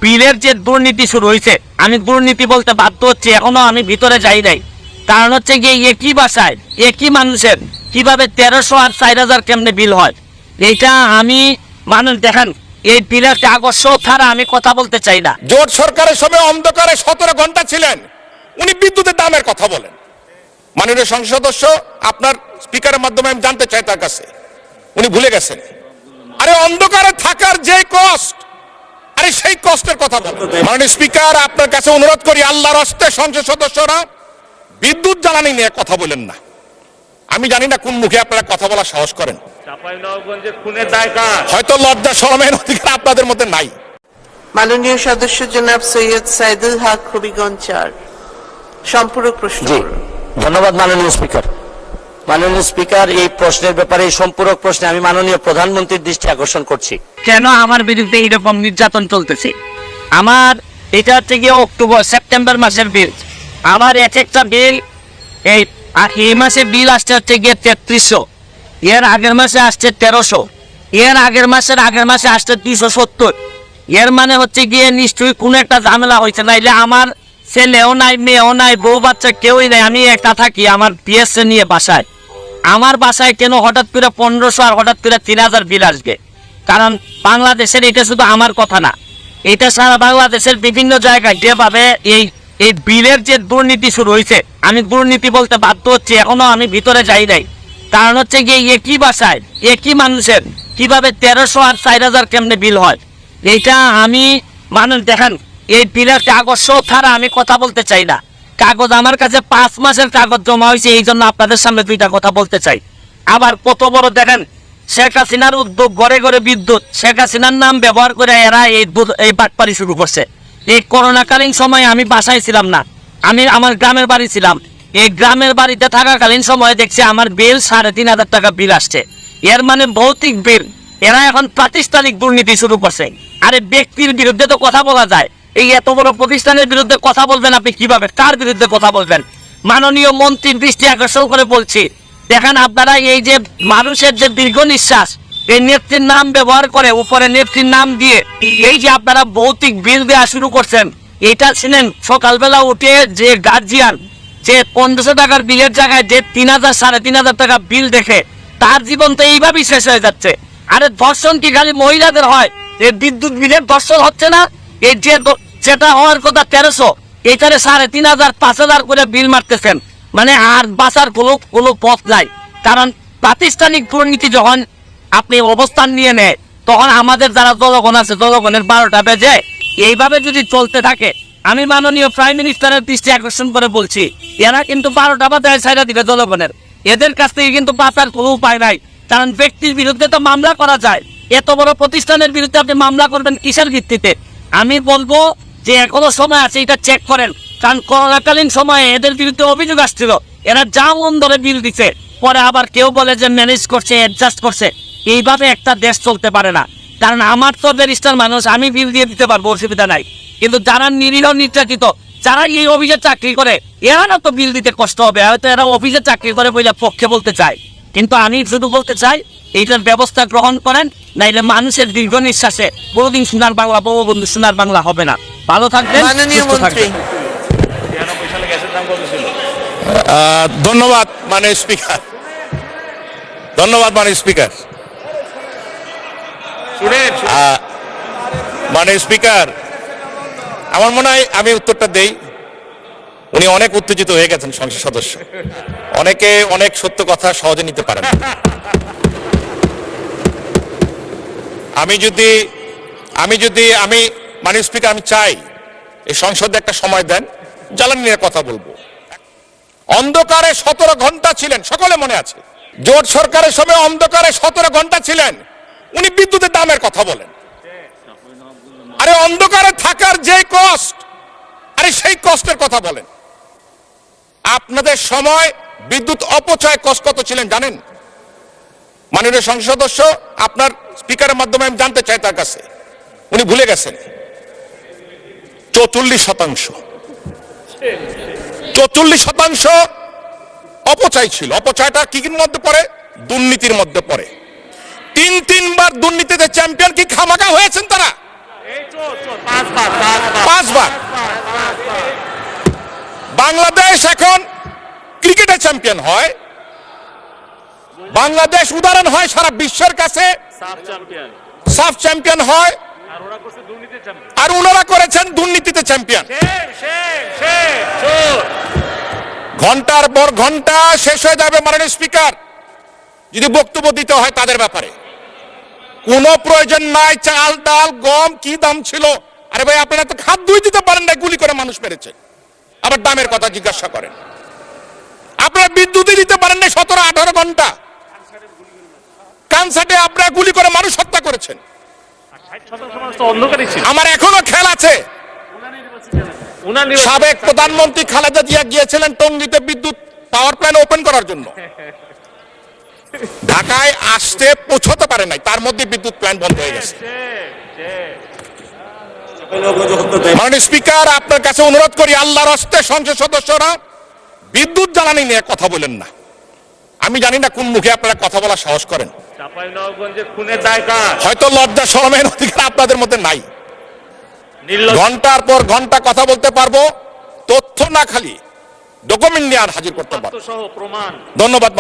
বিলের যে দুর্নীতি শুরু হয়েছে, আমি দুর্নীতি বলতে বাধ্য হচ্ছি, এখনো আমি ভিতরে যাই নাই। কারণ হচ্ছে গিয়ে একই বাসায় একই মানুষের কিভাবে 1300 আর 4000 কেমনে বিল হয়, এইটা আমি মানুষ দেখেন এই বিলের কাগজ ছাড়া আমি কথা বলতে চাই না। জোট সরকারের সময় অন্ধকারে 17 ঘন্টা ছিলেন, উনি বিদ্যুতের দামের কথা বলেন। মাননীয় সংসদ সদস্য, আপনার স্পিকারের মাধ্যমে আমি জানতে চাই তার কাছে, উনি ভুলে গেছেন। আরে অন্ধকারে থাকার যে কষ্ট, আরে সেই কষ্টের কথা বলেন। মাননীয় স্পিকার, আপনার কাছে অনুরোধ করি, আল্লাহর হস্তে সংসদ সদস্যরা বিদ্যুৎ জ্বালানি নিয়ে কথা বলেন না। আমি জানি না কোন মুখে আপনারা কথা বলার সাহস করেন, হয়তো লজ্জা শরমের অধিকার আপনাদের মধ্যে নাই। মাননীয় সদস্য জনাব সৈয়দ সাইদুল হক হবিগঞ্জ 4 সম্পূরক প্রশ্ন। ধন্যবাদ মাননীয় স্পিকার। মাননীয় স্পিকার, এই প্রশ্নের ব্যাপারে, এই সম্পূরক প্রশ্নে আমি মাননীয় প্রধানমন্ত্রীর দৃষ্টি আকর্ষণ করছি। কেন আমার বিরুদ্ধে এইরকম নির্যাতন চলতেছে? আমার এটা হচ্ছে গিয়ে সেপ্টেম্বর মাসের বিল। আমার এক একটা বিল এই মাসে বিল আসছে হচ্ছে গিয়ে 3300, এর আগের মাসে আসছে 1300, এর আগের মাসে আসছে 270। এর মানে হচ্ছে গিয়ে নিশ্চয়ই কোনো একটা ঝামেলা হয়েছে, নাইলে আমার ছেলেও নাই, মেয়েও নাই, বউ বাচ্চা কেউই নাই, আমি একটা থাকি আমার পিএসএ নিয়ে বাসায়। আমার বাসায় কেন হঠাৎ করে 1500 আর হঠাৎ করে 3000 বিল আসবে? কারণ বাংলাদেশের এটা শুধু আমার কথা না, এটা সারা বাংলাদেশের বিভিন্ন জায়গায় যেভাবে এই বিলের যে দুর্নীতি শুরু হয়েছে, আমি দুর্নীতি বলতে বাধ্য হচ্ছি, এখনো আমি ভিতরে যাই নাই। কারণ হচ্ছে গিয়ে একই বাসায় একই মানুষের কিভাবে 1300 আর 4000 কেমনে বিল হয়, এইটা আমি মানুষ দেখেন এই বিলের কাগজ ছাড়া আমি কথা বলতে চাই না। কাগজ আমার কাছে 5 মাসের কাগজ জমা হয়েছে, এই জন্য আপনাদের সামনে দুইটা কথা বলতে চাই। আবার কত বড় দেখেন, শেখ হাসিনার উদ্যোগ, ঘরে ঘরে বিদ্যুৎ, শেখ হাসিনার নাম ব্যবহার করে এরা এই বাটপারি শুরু করছে। এই করোনাকালীন সময়ে আমি বাসায় ছিলাম না, আমি আমার গ্রামের বাড়ি ছিলাম। এই গ্রামের বাড়িতে থাকাকালীন সময়ে দেখছি আমার বিল 3500 টাকা বিল আসছে। এর মানে ভৌতিক বিল। এরা এখন প্রাতিষ্ঠানিক দুর্নীতি শুরু করছে। আরে ব্যক্তির বিরুদ্ধে তো কথা বলা যায়, এই এত বড় প্রতিষ্ঠানের বিরুদ্ধে কথা বলবেন আপনি কিভাবে? কার বিরুদ্ধে কথা বলবেন? মাননীয় মন্ত্রীর দৃষ্টি আকর্ষণ করে বলছি, দেখেন আপনারা এই যে মানুষের যে দীর্ঘ নিঃশ্বাস, এই নেত্রীর নাম ব্যবহার করে উপরে নেত্রীর নাম দিয়ে এই যে আপনারা ভৌতিক বিল দেওয়া শুরু করছেন, এটা ছিলেন সকালবেলা উঠে যে গার্জিয়ান যে 1500 টাকার বিলের জায়গায় যে 3000 3500 টাকা বিল দেখে তার জীবন তো এইভাবেই শেষ হয়ে যাচ্ছে। আরে ধর্ষণ কি খালি মহিলাদের হয়? এই বিদ্যুৎ বিলের ধর্ষণ হচ্ছে না? এই যেটা হওয়ার কথা 1300, এইটারে 3500 5000 করে বিল মারতেছেন, মানে আর বাঁচার কোনো পথ নাই। কারণ প্রাতিষ্ঠানিক দুর্নীতি যখন আপনি অবস্থান নিয়ে নেয়, তখন আমাদের যারা জনগণ আছে, জনগণের 12টা বেজে। এইভাবে যদি চলতে থাকে, আমি মাননীয় প্রাইম মিনিস্টারের দৃষ্টি আকর্ষণ করে বলছি, এরা কিন্তু 12টা বাজায় ছাইড়া দিবে জনগণের। এদের কাছ থেকে কিন্তু বাঁচার কোনো উপায় নাই। কারণ ব্যক্তির বিরুদ্ধে তো মামলা করা যায়, এত বড় প্রতিষ্ঠানের বিরুদ্ধে আপনি মামলা করবেন কিসের ভিত্তিতে? আমি বলবো যে এখনো সময় আছে, এটা চেক করেন। কারণ করোনাকালীন সময়ে এদের বিরুদ্ধে অভিযোগ আসছিল, এরা যা মন ধরে বিল দিচ্ছে, পরে আবার কেউ বলে যে ম্যানেজ করছে, অ্যাডজাস্ট করছে। এইভাবে একটা দেশ চলতে পারে না। কারণ আমার তো ব্যারিস্টার মানুষ, আমি বিল দিয়ে দিতে পারবো, অসুবিধা নাই। কিন্তু যারা নিরীহ নির্যাতিত, যারা এই অফিসে চাকরি করে, এরা না তো বিল দিতে কষ্ট হবে, হয়তো এরা অফিসে চাকরি করে বলে পক্ষে বলতে চায়। কিন্তু আমি শুধু বলতে চাই, এইটার ব্যবস্থা গ্রহণ করেন, নাইলে মানুষের দীর্ঘ নিঃশ্বাসে বহুদিন সোনার বাংলা, বঙ্গবন্ধু সোনার বাংলা হবে না। ভালো থাকবেন, সুস্থ থাকবেন। ধন্যবাদ মাননীয় স্পিকার, ধন্যবাদ মাননীয় স্পিকার। মাননীয় স্পিকার, আমার মনে হয় আমি উত্তরটা দেই। উনি অনেক উত্তেজিত হয়ে গেছেন সংসদ সদস্য, অনেকে অনেক সত্য কথা সহজে নিতে পারেন। আমি মাননীয় স্পিকার, আমি চাই এই সংসদে একটা সময় দেন, জ্বালানি নিয়ে কথা বলবো। অন্ধকারে 17 ঘন্টা ছিলেন, সকলে মনে আছে। জোট সরকারের সময় অন্ধকারে 17 ঘন্টা ছিলেন, উনি বিদ্যুতের দামের কথা বলেন। আরে অন্ধকারে থাকার যে কষ্ট, আরে সেই কষ্টের কথা বলেন। আপনাদের সময় বিদ্যুৎ অপচয় কষ্ট কত ছিলেন জানেন? মাননীয় সংসদ সদস্য, আপনার স্পিকারের মাধ্যমে আমি জানতে চাই তার কাছে, উনি ভুলে গেছেন। 44%, 44% অপচয় ছিল। অপচয়টা কি মধ্যে পড়ে? দুর্নীতির মধ্যে পড়ে। 3 বার দুর্নীতিতে চ্যাম্পিয়ন কি খামাখা হয়েছেন তারা? 5 বার বাংলাদেশ এখন ক্রিকেটে চ্যাম্পিয়ন হয়, বাংলাদেশ উদাহরণ হয় সারা বিশ্বের কাছে, সাফ চ্যাম্পিয়ন হয়, আর ওনারা করেছেন দুর্নীতিতে চ্যাম্পিয়ন। ঘন্টার পর ঘন্টা শেষ হয়ে যাবে মাননীয় স্পিকার যদি বক্তব্য দিতে হয় তাদের ব্যাপারে। কোনো প্রয়োজন নাই, চাল ডাল গম কি দাম ছিল, আরে ভাই আপনারা তো খাদ্যই দিতে পারেন না, গুলি করে মানুষ মেরেছে, আবার দামের কথা জিজ্ঞাসা করেন। আপনারা বিদ্যুৎই দিতে পারেন না 17-18 ঘন্টা, কানসাটে আপনারা গুলি করে মানুষ হত্যা করেছেন। আমার এখনো খেয়াল আছে সাবেক প্রধানমন্ত্রী খালেদা জিয়া গিয়েছিলেন টঙ্গীতে বিদ্যুৎ পাওয়ার প্ল্যান্ট ওপেন করার জন্য, ঢাকায় আসতে পৌঁছতে পারে নাই, তার মধ্যে বিদ্যুৎ প্ল্যান্ট বন্ধ হয়ে গেছে। মাননীয় স্পিকার আপনার কাছে অনুরোধ করি, আল্লাহর হস্তে সংসদ সদস্যরা বিদ্যুৎ জ্বালানি নিয়ে কথা বলেন না। আমি জানি না কোন মুখে আপনারা কথা বলার সাহস করেন, হয়তো লজ্জা শরমের অধিকার আপনাদের মধ্যে নাই। ঘন্টার পর ঘন্টা কথা বলতে পারবো, তথ্য না খালি ডকুমেন্ট নিয়ে আর হাজির করতে পারবো। ধন্যবাদ।